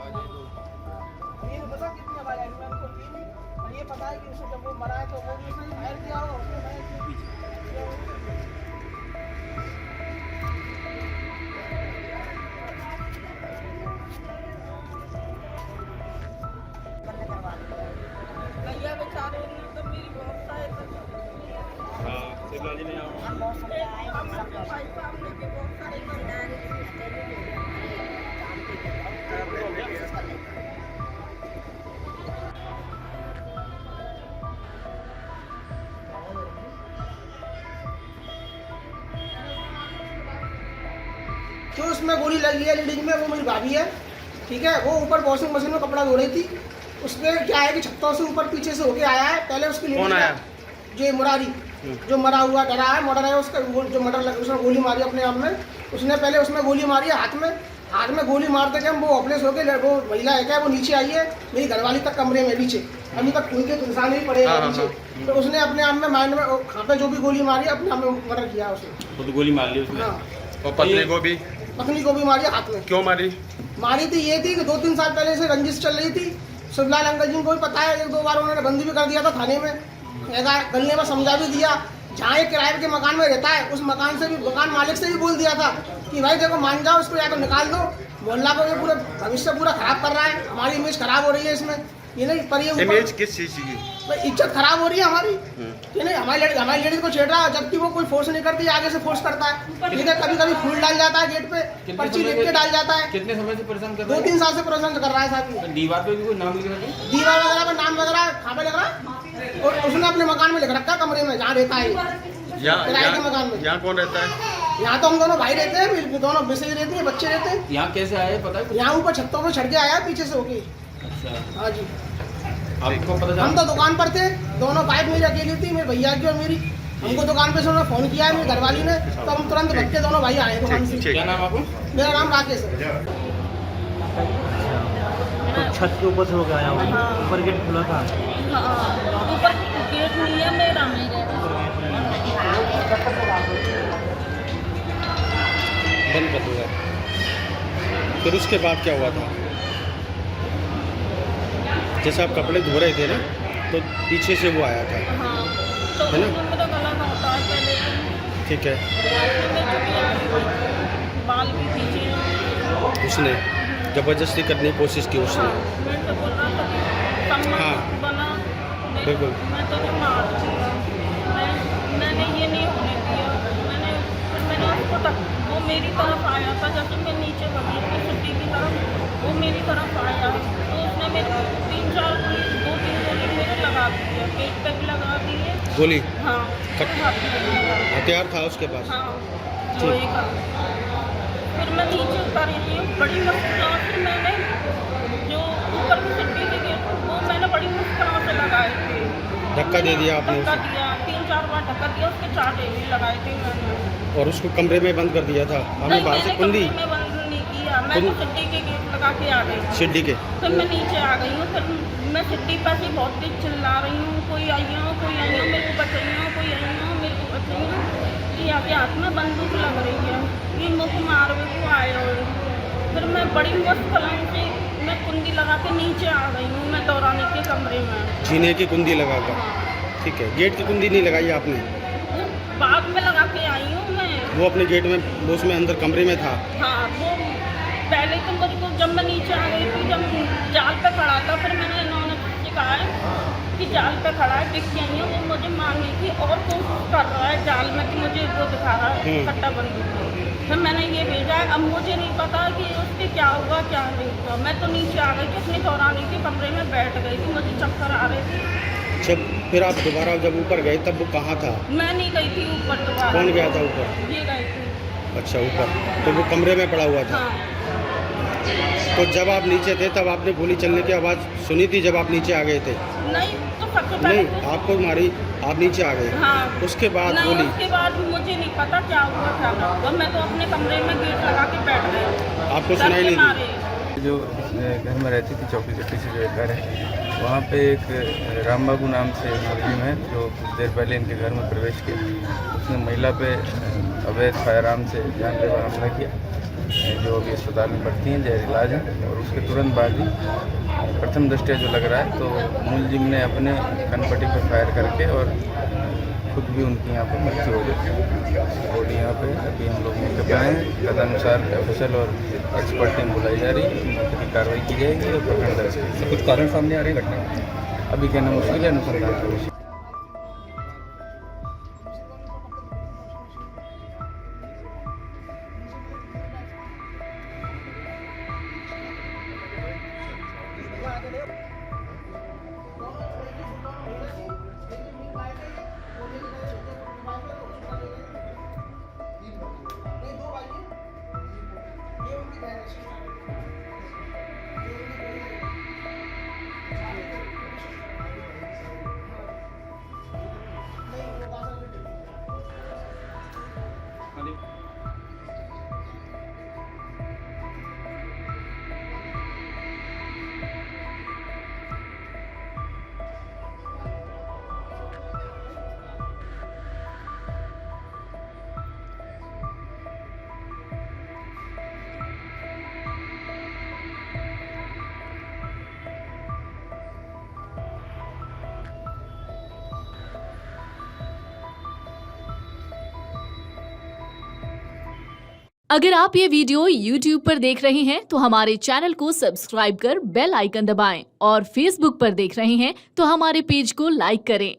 ये तो पता कितनी आवाज आई, मैं उनको की नहीं। और ये पता है कि उसे जब वो मरा है तो वो भी उसने फायर किया होगा, उसने फायर किया। भैया बेचारे ने तो मेरी बहुत सहायता की। हाँ शिवला जी ने हम बहुत समझाए, हम अपने भाई साहब ने बहुत सारे जो उसमें गोली लगी है लीडिंग में, वो मेरी भाभी है, ठीक है। वो ऊपर वॉशिंग मशीन में कपड़ा धो रही थी। उसमें क्या है कि छत्तों से ऊपर पीछे से होके आया है। पहले उसकी कौन आया? जो मुरारी, जो मरा हुआ डरा है, मर्डर है उसका, वो जो मर्डर लगा, उसने गोली मारी अपने आप में। उसने पहले उसमें गोली मारी है हाथ में गोली मारते के हम वो ऑपरेस हो गए। वो महिला है क्या, वो नीचे आई है मेरी घरवाली तक कमरे में नीचे, अभी तक खून के निशान नहीं पड़े हैं नीचे। तो उसने अपने आप में माइंड में खां पे जो भी गोली मारी अपने आप में मर्डर किया उसने। खुद गोली मार ली उसने। हाँ, और पत्नी को भी मारी हाथ में। क्यों मारी? मारी थी ये थी कि 2-3 साल पहले से रंजिश चल रही थी। शिवलाल अंकल जी को भी पता है, 1-2 बार उन्होंने बंदी भी कर दिया था थाने में, गले में समझा भी दिया। जहाँ एक किराए के मकान में रहता है, उस मकान से भी, मकान मालिक से भी बोल दिया था कि भाई देखो मान जाओ, इसको या तो निकाल दो, मोहल्ला को ये पूरा भविष्य पूरा खराब कर रहा है, हमारी इमेज खराब हो रही है इसमें। ये नहीं पर ये इमेज किस चीज की? इज्जत खराब हो रही है हमारी। ये नहीं हमारी लेडीज को छेड़ रहा है, जबकि वो कोई फोर्स नहीं करती, आगे से फोर्स करता है। ठीक है, कभी कभी फूल डाल जाता है गेट पे, पर्ची लिख के डाल जाता है। कितने समय से परेशान कर रहा है? 2-3 साल से परेशान कर रहा है साहब। दीवार पे भी कोई नाम लिख रहा है? दीवार वगैरह पर नाम वगैरह खापे लग रहा है, और उसने अपने मकान में लिख रखा है, कमरे में जहाँ रहता है, किराए के मकान में। यहाँ कौन रहता है? यहाँ तो हम दोनों भाई रहते हैं, दोनों मिसेज रहती है, बच्चे रहते हैं। यहाँ कैसे आए पता है? यहाँ ऊपर छत्तों पे चढ़ के आया पीछे से होके। अच्छा, हाँ जी, आपको पता चला? हम तो दुकान पर थे, दोनों बाइक मेरी अकेली थी, मेरे भैया की और मेरी। हमको दुकान पे से उन्होंने फोन किया है मेरी घरवाली ने, तो हम तुरंत भग के दोनों भाई आए दुकान से। क्या नाम आपको? मेरा नाम राकेश है। तो छत के ऊपर से होकर आया हूँ, ऊपर गेट खुला था। ऊपर गेट नहीं है मेरा, बंद कर दूंगा। फिर उसके बाद क्या हुआ था? जैसे आप कपड़े धो रहे थे ना, तो पीछे से वो आया था, हाँ, तो है ना? मेरा गला होता है पहले, ठीक है। बाल भी खींचे, उसने जबरदस्ती करने की कोशिश की उसने। मैं तो बोल रहा था कि सम्मान हाँ। बना, बिल्कुल। मैं तो मार दिया, मैंने ये नहीं होने दिया। मैंने उसको तक, वो मेरी तरफ आया था, जैसे मैं नीचे बनी थी छुट्टी की तरफ, वो मेरी तरफ आया, तो उसने मेरे 2-3 गोली मेरे लगा दी है, पेट पे भी लगा दी है। गोली? हाँ, हथियार था उसके पास? हाँ, लोहे का। फिर मैं नीचे उतारी रही हूँ, बड़ी मुश्किलों से मैंने जो ऊपर की छुट्टी थी वो मैंने बड़ी मुश्किलों से लगाए थे। धक्का दे दिया आपने धक्का उसे? दिया, 3-4 बार धक्का दिया, उसके 4 डेली लगाए थे मैंने। और उसको कमरे में बंद कर दिया था? हमने बाहर से कुंडी? कमरे में बंद नहीं किया, मैं तो छुट्टी के गेट लगा के आ गई। सीढ़ी के? फिर मैं नीचे आ गई हूँ, फिर मैं छुट्टी पर से बहुत तेज चिल्ला रही हूँ, कोई आई हो, कोई आई हो, मेरे को बचाइए, कोई आई हो, मेरे को बचाइए। यहाँ के हाथ में बंदूक लग रही है, ये मुख मारवे को आए हो। फिर मैं बड़ी मुश्किल से मैं कुंडी लगा के नीचे आ गई हूँ, मैं दौरानी के कमरे में। जीने की कुंडी लगा कर? ठीक है। गेट की कुंडी नहीं लगाई आपने? बाद में लगा के आई हूँ मैं। वो अपने गेट में, वो उसमें अंदर कमरे में था? हाँ, वो पहले तो मुझको जब मैं नीचे आ गई थी, जब जाल पे खड़ा था, फिर मैंने इन्होंने मुझसे कहा है कि जाल पे खड़ा है, टिक के आई है, वो मुझे मारने की और कोशिश कर रहा है जाल में, कि मुझे वो दिखा रहा है कट्टा बंदूक। फिर मैंने ये भेजा है, अब मुझे नहीं पता कि उसके क्या हुआ क्या नहीं हुआ। मैं तो नीचे आ गई थी, अपनी दौरानी के कमरे में बैठ गई थी, मुझे चक्कर आ रहे थे। जब फिर आप दोबारा जब ऊपर गए तब वो कहाँ था? मैं नहीं गई थी ऊपर दोबारा। कौन गया था ऊपर? ये गई थी। अच्छा, ऊपर। तो वो कमरे में पड़ा हुआ था? हाँ। तो जब आप नीचे थे तब आपने गोली चलने की आवाज़ सुनी थी जब आप नीचे आ गए थे? नहीं, तो सबसे पहले नहीं, आपको मारी, आप नीचे आ गए? हाँ। उसके बाद नहीं, गोली? उसके बाद मुझे नहीं पता क्या हुआ क्या ना हुआ, मैं तो अपने कमरे में गेट लगा के बैठ गई। आपको सुनाई नहीं दी? जो घर में रहती थी, चौकी चट्टी से जो एक घर है, वहाँ पे एक राम बाबू नाम से मुस्लिम है, जो कुछ देर पहले इनके घर में प्रवेश किया। उसने महिला पे अवैध फायरआर्म से जानलेवा हमला किया जो अभी अस्पताल में भर्ती हैं, जहर इलाज है। और उसके तुरंत बाद ही प्रथम दृष्टया जो लग रहा है तो मुलजिम ने अपने कनपट्टी पर फायर करके और खुद भी उनकी यहाँ पर मृत्यु हो गई। बॉडी यहाँ पे अभी हम लोग मौके पर आए हैं। तदनुसार ऑफिसर और एक्सपर्ट टीम बुलाई जा रही है, मौके की कार्रवाई की जाएगी और प्रकरण दर्ज किया जाएगा। कुछ कारण सामने आ रहे हैं घटना अभी कहना मुश्किल है, अनुसंधान की कोशिश। अगर आप ये वीडियो YouTube पर देख रहे हैं तो हमारे चैनल को सब्सक्राइब कर बेल आइकन दबाएं और Facebook पर देख रहे हैं तो हमारे पेज को लाइक करें।